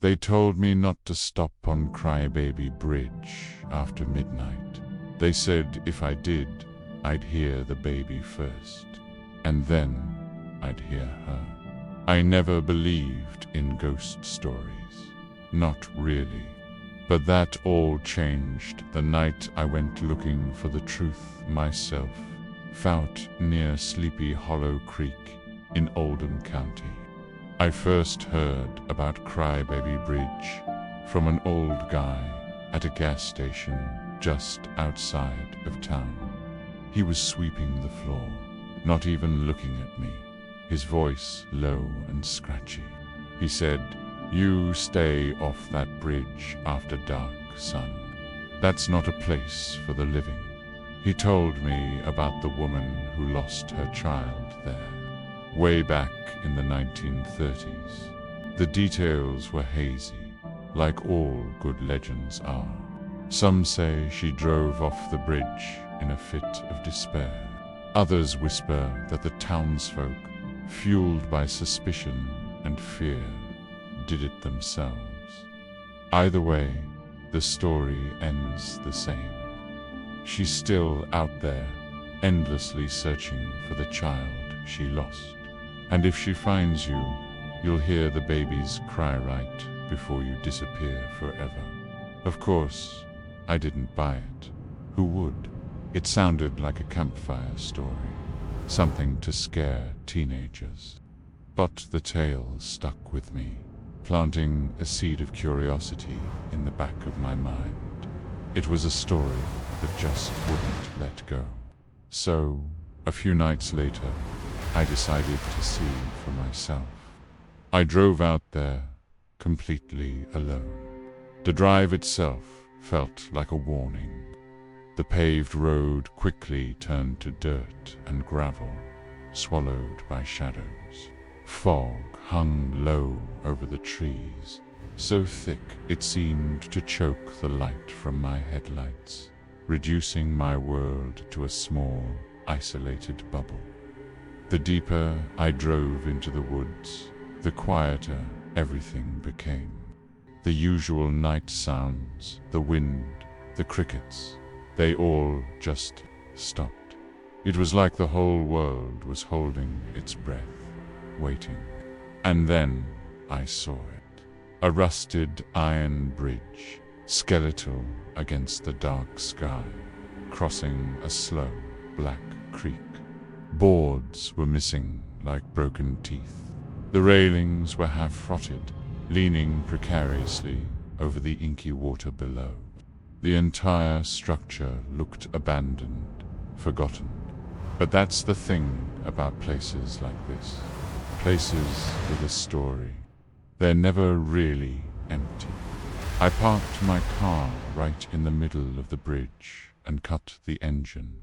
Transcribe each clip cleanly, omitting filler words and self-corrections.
They told me not to stop on Crybaby Bridge after midnight. They said if I did, I'd hear the baby first, and then I'd hear her. I never believed in ghost stories. Not really. But that all changed the night I went looking for the truth myself, out near Sleepy Hollow Creek in Oldham County. I first heard about Crybaby Bridge from an old guy at a gas station just outside of town. He was sweeping the floor, not even looking at me, his voice low and scratchy. He said, "You stay off that bridge after dark, son. That's not a place for the living." He told me about the woman who lost her child there, way back in the 1930s. The details were hazy, like all good legends are. Some say she drove off the bridge in a fit of despair. Others whisper that the townsfolk, fueled by suspicion and fear, did it themselves. Either way, the story ends the same. She's still out there, endlessly searching for the child she lost. And if she finds you, you'll hear the baby's cry right before you disappear forever. Of course, I didn't buy it. Who would? It sounded like a campfire story, something to scare teenagers. But the tale stuck with me, planting a seed of curiosity in the back of my mind. It was a story that just wouldn't let go. So, a few nights later, I decided to see for myself. I drove out there, completely alone. The drive itself felt like a warning. The paved road quickly turned to dirt and gravel, swallowed by shadows. Fog hung low over the trees, so thick it seemed to choke the light from my headlights, reducing my world to a small, isolated bubble. The deeper I drove into the woods, the quieter everything became. The usual night sounds, the wind, the crickets, they all just stopped. It was like the whole world was holding its breath, waiting. And then I saw it. A rusted iron bridge, skeletal against the dark sky, crossing a slow, black creek. Boards were missing like broken teeth. The railings were half-rotted, leaning precariously over the inky water below. The entire structure looked abandoned, forgotten. But that's the thing about places like this. Places with a story. They're never really empty. I parked my car right in the middle of the bridge and cut the engine.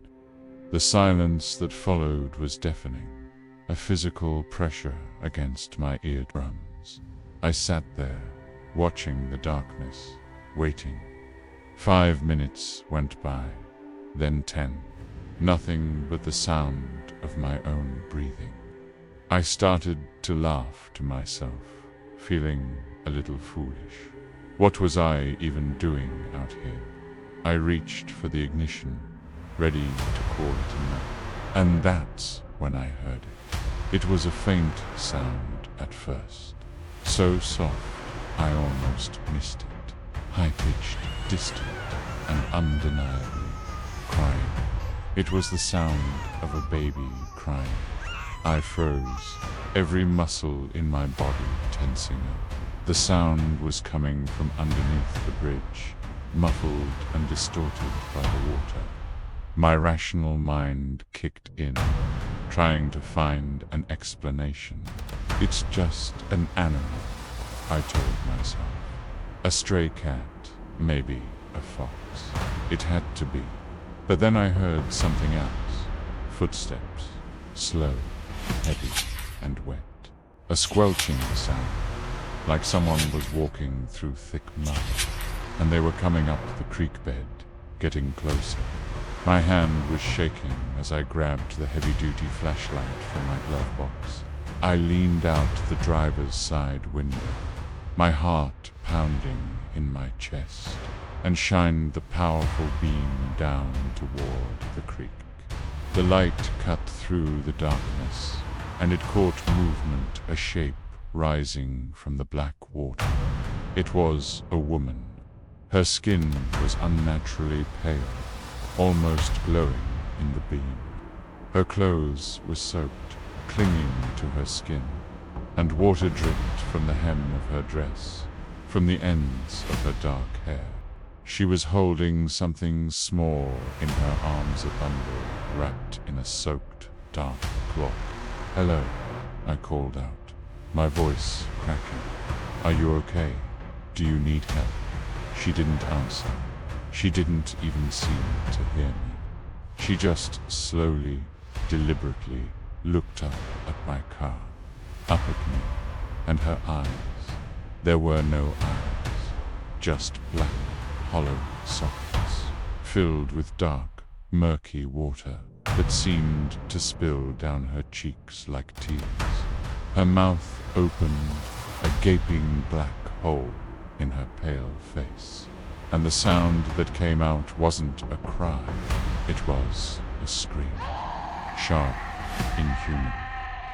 The silence that followed was deafening, a physical pressure against my eardrums. I sat there, watching the darkness, waiting. 5 minutes went by, then 10. Nothing but the sound of my own breathing. I started to laugh to myself, feeling a little foolish. What was I even doing out here? I reached for the ignition, ready to call it a night. And that's when I heard it. It was a faint sound at first, so soft I almost missed it. High-pitched, distant, and undeniably crying. It was the sound of a baby crying. I froze, every muscle in my body tensing up. The sound was coming from underneath the bridge, muffled and distorted by the water. My rational mind kicked in, trying to find an explanation. It's just an animal, I told myself. A stray cat, maybe a fox. It had to be. But then I heard something else. Footsteps, slow, heavy, and wet. A squelching sound, like someone was walking through thick mud, and they were coming up the creek bed, getting closer. My hand was shaking as I grabbed the heavy-duty flashlight from my glove box. I leaned out the driver's side window. my heart pounding in my chest, and shined the powerful beam down toward the creek. The light cut through the darkness, and it caught movement, a shape rising from the black water. It was a woman. Her skin was unnaturally pale, almost glowing in the beam. Her clothes were soaked, clinging to her skin, and water dripped from the hem of her dress, from the ends of her dark hair. She was holding something small in her arms, a bundle wrapped in a soaked, dark cloth. "Hello," I called out, my voice cracking. "Are you okay? Do you need help?" She didn't answer. She didn't even seem to hear me. She just slowly, deliberately looked up at my car, up at me, and her eyes. There were no eyes, just black, hollow sockets, filled with dark, murky water that seemed to spill down her cheeks like tears. Her mouth opened, a gaping black hole in her pale face, and the sound that came out wasn't a cry, it was a scream, sharp, inhuman,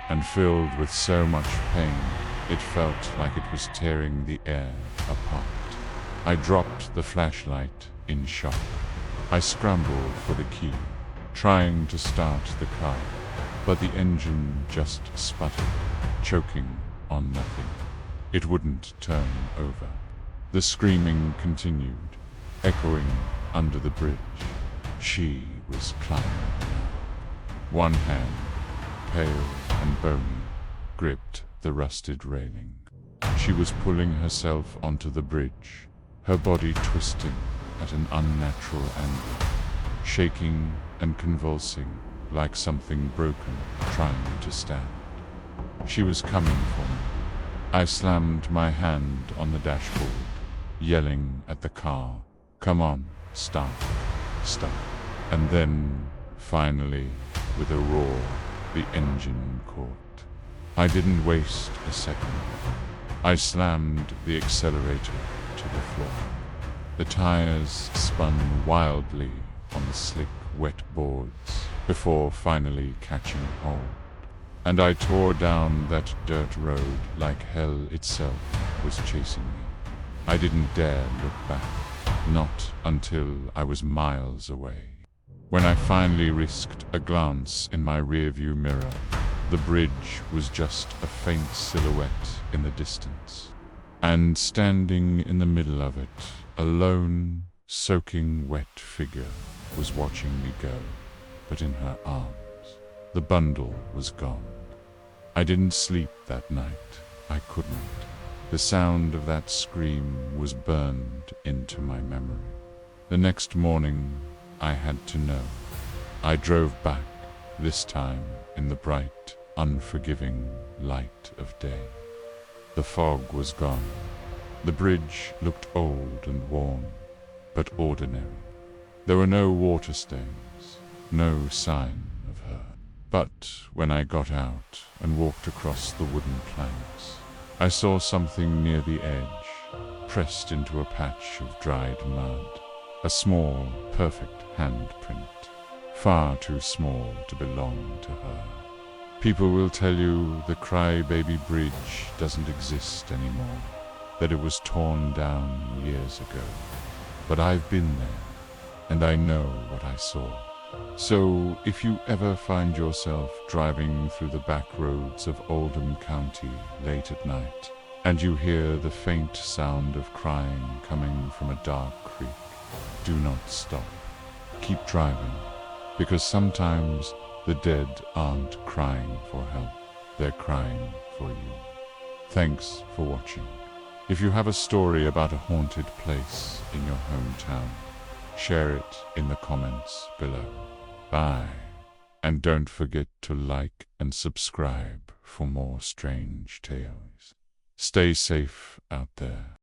and filled with so much pain it felt like it was tearing the air apart. I dropped the flashlight in shock. I scrambled for the key, trying to start the car, but the engine just sputtered, choking on nothing. It wouldn't turn over. The screaming continued, echoing under the bridge. She was climbing now. One hand, pale and bony, gripped the rusted railing. She was pulling herself onto the bridge, her body twisting at an unnatural angle, shaking and convulsing like something broken trying to stand. She was coming for me. I slammed my hand on the dashboard, yelling at the car, "Come on, stop, stop." And then, finally, with a roar, the engine caught. I didn't waste a second. I slammed the accelerator to the floor. The tires spun wildly on the slick, wet boards before finally catching hold. And I tore down that dirt road like hell itself was chasing me. I didn't dare look back, not until I was miles away. When I finally risked a glance in my rearview mirror, the bridge was just a faint silhouette in the distance. And standing in the middle of it, a lone, soaking wet figure was watching me go, but in her arms, the bundle was gone. I didn't sleep that night. I couldn't. The sound of that scream was burned into my memory. The next morning, I had to know. I drove back, this time in the bright, unforgiving light of day. The fog was gone. The bridge looked old and worn, but ordinary. There were no water stains, no sign of her. But when I got out and walked across the wooden planks, I saw something near the edge, pressed into a patch of dried mud. A small, perfect handprint, far too small to belong to her. People will tell you the Crybaby Bridge doesn't exist anymore, that it was torn down years ago. But I've been there, and I know what I saw. So if you ever find yourself driving through the back roads of Oldham County late at night, and you hear the faint sound of crying coming from a dark creek, do not stop. Keep driving, because sometimes the dead aren't crying for help, they're crying for you. Thanks for watching. If you have a story about a haunted place in your hometown, share it in the comments below. Bye. And don't forget to like and subscribe for more strange tales. Stay safe out there.